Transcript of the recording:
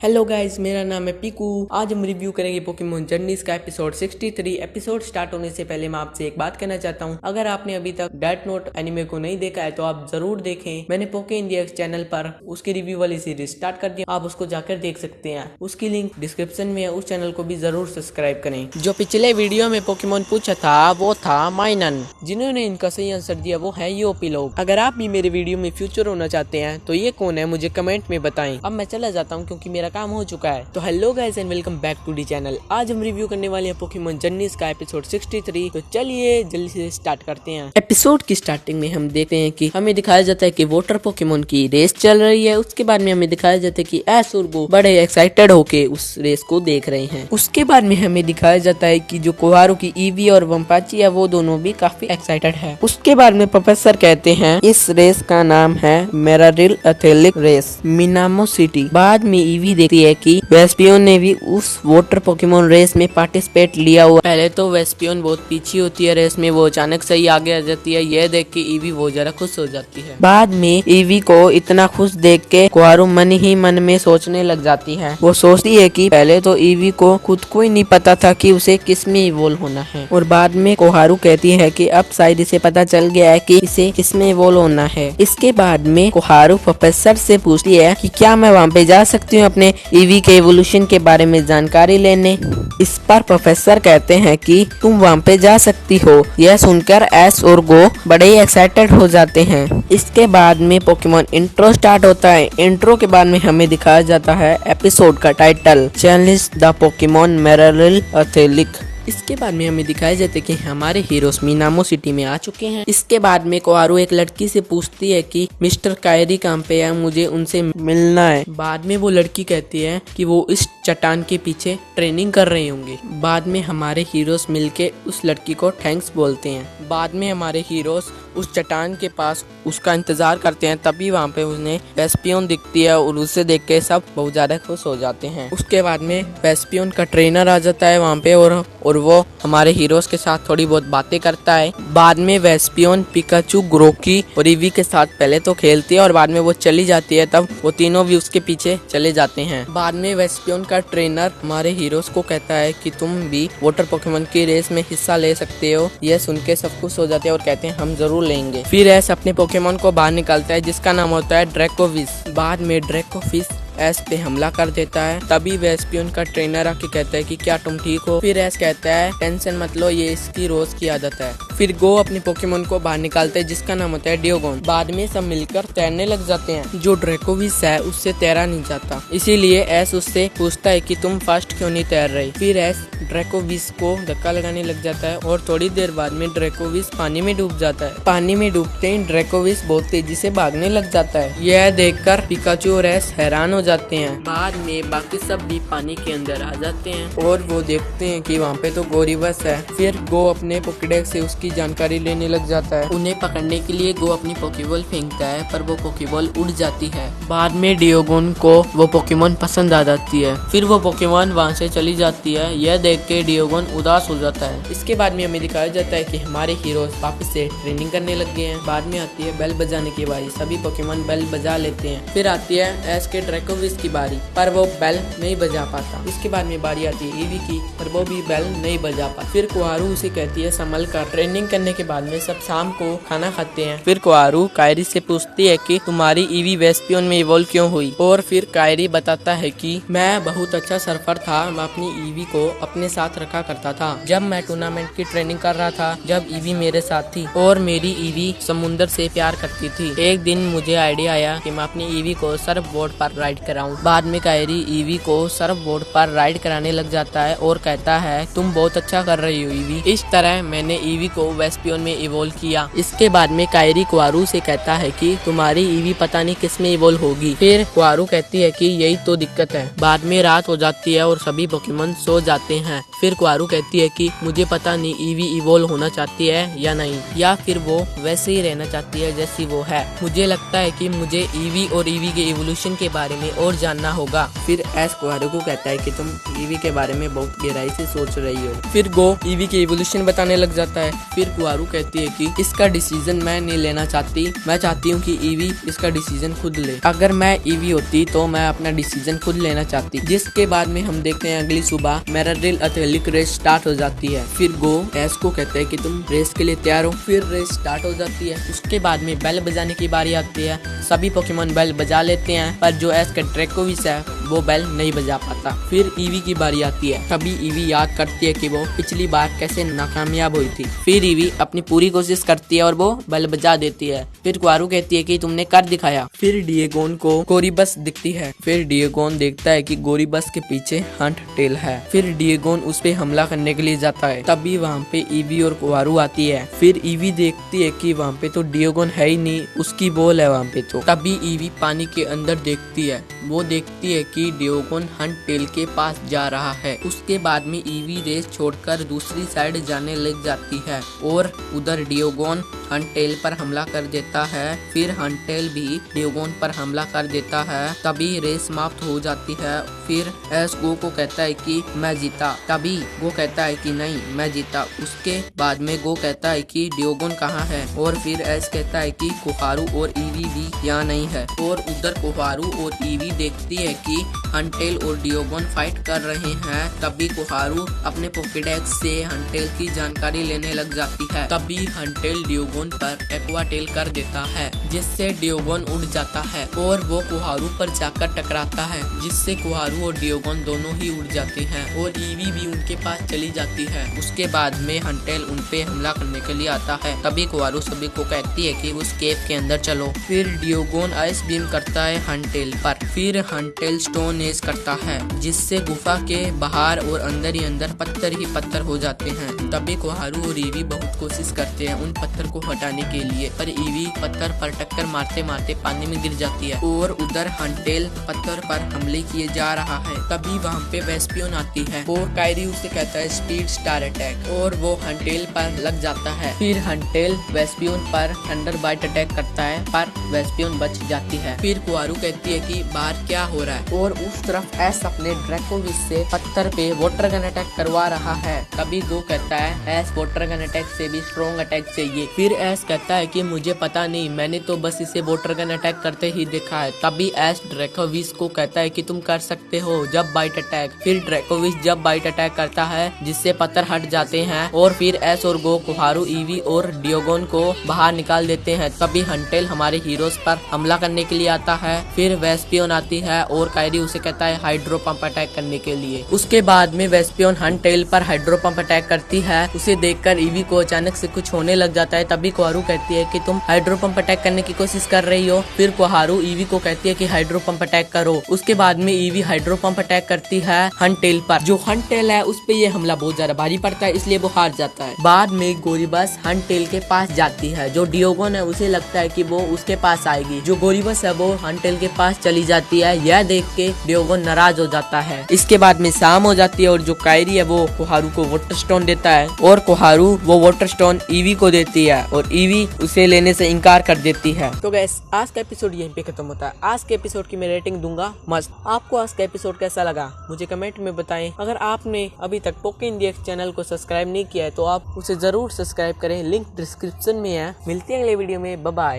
Hello guys, मेरा नाम है पीकू। आज हम रिव्यू करेंगे पोकेमॉन जर्नीज का एपिसोड 63। एपिसोड स्टार्ट होने से पहले मैं आपसे एक बात कहना चाहता हूं, अगर आपने अभी तक डेथ नोट एनिमे को नहीं देखा है तो आप जरूर देखें। मैंने पोके इंडिया चैनल पर उसकी रिव्यू वाली सीरीज स्टार्ट कर दी, आप उसको जाकर देख सकते हैं। उसकी लिंक डिस्क्रिप्शन में है, उस चैनल को भी जरूर सब्सक्राइब करें। जो पिछले वीडियो में पोकेमॉन पूछा था वो था माइनन। जिन्होंने इनका सही आंसर दिया वो है यूपी लोग। अगर आप भी मेरे वीडियो में फ्यूचर होना चाहते हैं तो ये कौन है मुझे कमेंट में बताएं। अब मैं चला जाता हूँ क्योंकि मेरा काम हो चुका है। तो hello guys and welcome back to the channel. आज हम रिव्यू करने वाले हैं पोकेमॉन जर्नीज का एपिसोड 63। तो चलिए जल्दी से स्टार्ट करते हैं। एपिसोड की स्टार्टिंग में हम देखते हैं कि हमें दिखाया जाता है कि वाटर पोकेमॉन की रेस चल रही है। उसके बाद में हमें दिखाया जाता है कि एस और गो बड़े एक्साइटेड होके उस रेस को देख रहे हैं। उसके बाद में हमें दिखाया जाता है कि जो कोहारू की ईवी और वंपाची है वो दोनों भी काफी एक्साइटेड है। उसके बाद में प्रोफेसर कहते हैं इस रेस का नाम है मेरारिल एथलेटिक रेस मिनामो सिटी। बाद में ईवी देखती है कि वेस्पियन ने भी उस वाटर पोकेमॉन रेस में पार्टिसिपेट लिया हुआ। पहले तो वेस्पियन बहुत पीछे होती है रेस में, वो अचानक से ही आगे आ जाती है। यह देख के ईवी बहुत ज्यादा खुश हो जाती है। बाद में ईवी को इतना खुश देख के कोहारू मन ही मन में सोचने लग जाती है। वो सोचती है कि पहले तो ईवी को खुद को ही नहीं पता था कि उसे किस में इवोल्व होना है। और बाद में कोहारू कहती है कि अब शायद इसे पता चल गया है कि इसे किस में इवोल्व होना है। इसके बाद में कोहारू प्रोफेसर से पूछती है कि क्या मैं वहाँ पे जा सकती हूँ अपने ईवी के इवोल्यूशन के बारे में जानकारी लेने। इस पर प्रोफेसर कहते हैं कि तुम वहाँ पे जा सकती हो। यह सुनकर एस और गो बड़े ही एक्साइटेड हो जाते हैं। इसके बाद में पोकेमॉन इंट्रो स्टार्ट होता है। इंट्रो के बाद में हमें दिखाया जाता है एपिसोड का टाइटल चैलेंज द पोकेमॉन मेरारिल एथलेटिक। इसके बाद में हमें दिखाया जाता है कि हमारे हीरोज मिनामो सिटी में आ चुके हैं। इसके बाद में कोहारू एक लड़की से पूछती है कि मिस्टर कायरी कहाँ पे है, मुझे उनसे मिलना है। बाद में वो लड़की कहती है कि वो इस चट्टान के पीछे ट्रेनिंग कर रहे होंगे। बाद में हमारे हीरोज मिलके उस लड़की को थैंक्स बोलते हैं। बाद में हमारे हीरोज उस चट्टान के पास उसका इंतजार करते हैं। तभी वहाँ पे उन्हें वेस्पियन दिखती है और उसे देख के सब बहुत ज्यादा खुश हो जाते हैं। उसके बाद में वेस्पियन का ट्रेनर आ जाता है वहाँ पे और वो हमारे हीरोज के साथ थोड़ी बहुत बातें करता है। बाद में वेस्पियन पिकाचू ग्रोकी और ईवी के साथ पहले तो खेलती है और बाद में वो चली जाती है। तब वो तीनों भी उसके पीछे चले जाते हैं। बाद में वेस्पियन का ट्रेनर हमारे हीरोज को कहता है कि तुम भी वाटर पोकेमॉन की रेस में हिस्सा ले सकते हो। यह सुन के सब खुश हो जाते हैं और कहते हैं हम जरूर लेंगे। फिर एस अपने पोकेमॉन को बाहर निकालता है जिसका नाम होता है ड्रैकोविस। बाद में ड्रैकोविस एस पे हमला कर देता है। तभी वेस्पियन का ट्रेनर आके कहता है कि क्या तुम ठीक हो। फिर एस कहता है टेंशन मत लो, ये इसकी रोज की आदत है। फिर गो अपने पोकेमॉन को बाहर निकालते हैं जिसका नाम होता है डियोगोन। बाद में सब मिलकर तैरने लग जाते हैं। जो ड्रैकोविस है उससे तैरा नहीं जाता, इसीलिए एस उससे पूछता है कि तुम फास्ट क्यों नहीं तैर रही। फिर एस ड्रैकोविस को धक्का लगाने लग जाता है और थोड़ी देर बाद में ड्रैकोविस पानी में डूब जाता है। पानी में डूबते ही ड्रैकोविस बहुत तेजी से भागने लग जाता है। यह देखकर पिकाचू और एस हैरान हो जाते हैं। बाद में बाकी सब भी पानी के अंदर आ जाते हैं और वो देखते हैं कि वहाँ पे तो गोरीबस है। फिर गो अपने पोकेडेक्स से उसकी जानकारी लेने लग जाता है। उन्हें पकड़ने के लिए गो अपनी पोकेबॉल फेंकता है पर वो पोकेबॉल उड़ जाती है। बाद में डियोगोन को वो पोकेमॉन पसंद आ जाती है। फिर वो पोकेमॉन वहाँ से चली जाती है। यह देख के डियोगोन उदास हो जाता है। इसके बाद में हमें दिखाया जाता है कि हमारे हीरोज वापस से ट्रेनिंग करने लग गए हैं। बाद में आती है बेल बजाने की बारी। सभी पोकेमॉन बेल बजा लेते हैं। फिर आती है एस के ड्रैकोविस की बारी, पर वो बेल नहीं बजा पाता। इसके बाद में बारी आती है ईवी की, पर वो भी बेल नहीं बजा पाता। फिर कोहारू उसे कहती है संभल कर। ट्रेनिंग करने के बाद में सब शाम को खाना खाते हैं। फिर कोहारू कायरी से पूछती है कि तुम्हारी ईवी वेस्पियन में इवॉल्व क्यों हुई। और फिर कायरी बताता है कि मैं बहुत अच्छा सर्फर था, मैं अपनी ईवी को अपने साथ रखा करता था जब मैं टूर्नामेंट की ट्रेनिंग कर रहा था, जब ईवी मेरे साथ थी और मेरी ईवी समुद्र से प्यार करती थी। एक दिन मुझे आइडिया आया कि मैं अपनी ईवी को सर्फ बोर्ड पर राइड कराऊं। बाद में कायरी ईवी को सर्फ बोर्ड पर राइड कराने लग जाता है और कहता है तुम बहुत अच्छा कर रही हो ईवी। इस तरह मैंने ईवी को वेस्पियन में इवोल्व किया। इसके बाद में कायरी कोहारू से कहता है कि तुम्हारी ईवी पता नहीं किस में इवोल्व होगी। फिर कोहारू कहती है कि यही तो दिक्कत है। बाद में रात हो जाती है और सभी पोकेमॉन सो जाते हैं। फिर कोहारू कहती है कि मुझे पता नहीं ईवी इवोल्व होना चाहती है या नहीं, या फिर वो वैसे ही रहना चाहती है जैसी वो है। मुझे लगता है कि मुझे ईवी और ईवी के इवोल्यूशन के बारे में में और जानना होगा। फिर एस कुहारू को कहता है कि तुम ईवी के बारे में बहुत गहराई से सोच रही हो। फिर गो ईवी के इवोल्यूशन बताने लग जाता है। फिर कुहारू कहती है कि इसका डिसीजन मैं नहीं लेना चाहती, मैं चाहती हूँ कि ईवी इसका डिसीजन खुद ले। अगर मैं ईवी होती तो मैं अपना डिसीजन खुद लेना चाहती। जिसके बाद में हम देखते हैं अगली सुबह मेराड्रिल एथलेटिक रेस स्टार्ट हो जाती है। फिर गो एस को कहते हैं कि तुम रेस के लिए तैयार हो। फिर रेस स्टार्ट हो जाती है। उसके बाद में बेल बजाने की बारी आती है। सभी पोकेमोन बेल बजा लेते हैं, पर जो एस का ड्रैकोविस है वो बेल नहीं बजा पाता। फिर ईवी की बारी आती है। तभी ईवी याद करती है कि वो पिछली बार कैसे नाकामयाब हुई थी। फिर ईवी अपनी पूरी कोशिश करती है और वो बेल बजा देती है। फिर कुहारू कहती है कि तुमने कर दिखाया। फिर डिएगोन को गोरीबस दिखती है। फिर डिएगोन देखता है कि गोरीबस के पीछे हंट टेल है। फिर डिएगोन उस पे हमला करने के लिए जाता है। तभी वहाँ पे ईवी और कुहारू आती है। फिर ईवी देखती है कि वहाँ पे तो डिएगोन है ही नहीं, उसकी बॉल है वहाँ पे। तो तभी ईवी पानी के अंदर देखती है। वो देखती है कि डिएगोन हंट टेल के पास जा रहा है। उसके बाद में ईवी रेस छोड़कर दूसरी साइड जाने लग जाती है और उधर डिएगोन हंटेल पर हमला कर देता है। फिर हंटेल भी डिएगोन पर हमला कर देता है। तभी रेस समाप्त हो जाती है। फिर एस गो को कहता है कि मैं जीता। तभी गो कहता है कि नहीं मैं जीता। उसके बाद में गो कहता है कि डिएगोन कहाँ है, और फिर एस कहता है कि कुहारू और ईवी भी यहाँ नहीं है। और उधर कुहारू और ईवी देखती है कि हंटेल और डिएगोन फाइट कर रहे हैं। तभी कुहारू अपने पॉकेडेक्स से हंटेल की जानकारी लेने लग जाती है। तभी हंटेल डिएगोन पर एक्वा टेल कर देता है, जिससे डिएगोन उड़ जाता है और वो कुहारू पर जाकर टकराता है, जिससे कुहारू और डिएगोन दोनों ही उड़ जाते हैं और ईवी भी उनके पास चली जाती है। उसके बाद में हंटेल उन पे हमला करने के लिए आता है। तभी कुहारू सभी को कहती है कि उस केव के अंदर चलो। फिर डिएगोन आइस बीम करता है हंटेल पर। फिर हंटेल स्टोन एज करता है, जिससे गुफा के बाहर और अंदर ही अंदर पत्थर ही पत्थर हो जाते हैं। तभी कुहारू और ईवी बहुत कोशिश करते हैं उन पत्थर को हटाने के लिए, पर ईवी पत्थर पर टक्कर मारते मारते पानी में गिर जाती है और उधर हंटेल पत्थर पर हमले किए जा रहा है। तभी वहाँ पे वेस्पियन आती है और कायरी उसे कहता है स्पीड स्टार अटैक, और वो हंटेल पर लग जाता है। फिर हंटेल वेस्पियन पर थंडर बाइट अटैक करता है, पर वेस्पियन बच जाती है। फिर कुहारू कहती है कि बाहर क्या हो रहा है, और उस तरफ एस अपने ड्रैकोविस से पत्थर पे वाटर गन अटैक करवा रहा है। तभी गो कहता है एस वाटर गन अटैक से भी स्ट्रॉन्ग अटैक चाहिए। फिर एस कहता है कि मुझे पता नहीं, मैंने तो बस इसे वाटर गन अटैक करते ही देखा है। तभी एस ड्रैकोविस को कहता है कि तुम कर सकते हो जब बाइट अटैक। फिर ड्रैकोविस जब बाइट अटैक करता है, जिससे पत्थर हट जाते हैं, और फिर एस और गो कुहारू ईवी और डिएगोन को बाहर निकाल देते हैं। तभी हंटेल हमारे हीरोज पर हमला करने के लिए आता है। फिर वेस्पियन आती है और कायरी उसे कहता है हाइड्रो पंप अटैक करने के लिए। उसके बाद में वेस्पियन हंटेल पर हाइड्रो पंप अटैक करती है। उसे देखकर ईवी को अचानक से कुछ होने लग जाता है। तभी कुहारू कहती है कि तुम हाइड्रो पंप अटैक करने की कोशिश कर रही हो। फिर कुहारू ईवी को कहती है कि हाइड्रो पंप अटैक करो। उसके बाद में ईवी हाइड्रो पंप अटैक करती है हंटेल पर। जो हंटेल है उस पे ये हमला बहुत ज्यादा भारी पड़ता है, इसलिए वो हार जाता है। बाद में गोरीबस हंटेल के पास जाती है। जो डिएगोन है उसे लगता है कि वो उसके पास आएगी। जो गोरीबस है वो हंटेल के पास चली जाती है। यह देख के डिएगोन नाराज हो जाता है। इसके बाद में शाम हो जाती है और जो कायरी है वो कुहारू को वाटर स्टोन देता है, और कुहारू वो वाटर स्टोन ईवी को देती है और ईवी उसे लेने से इनकार कर देती है। तो गैस आज का एपिसोड यहीं पे खत्म होता है। आज के एपिसोड की मैं रेटिंग दूंगा मस्त। आपको आज का एपिसोड कैसा लगा मुझे कमेंट में बताएं। अगर आपने अभी तक पोके इंडिया चैनल को सब्सक्राइब नहीं किया है तो आप उसे जरूर सब्सक्राइब करें, लिंक डिस्क्रिप्शन में है। मिलते हैं अगले वीडियो में, बाय बाय।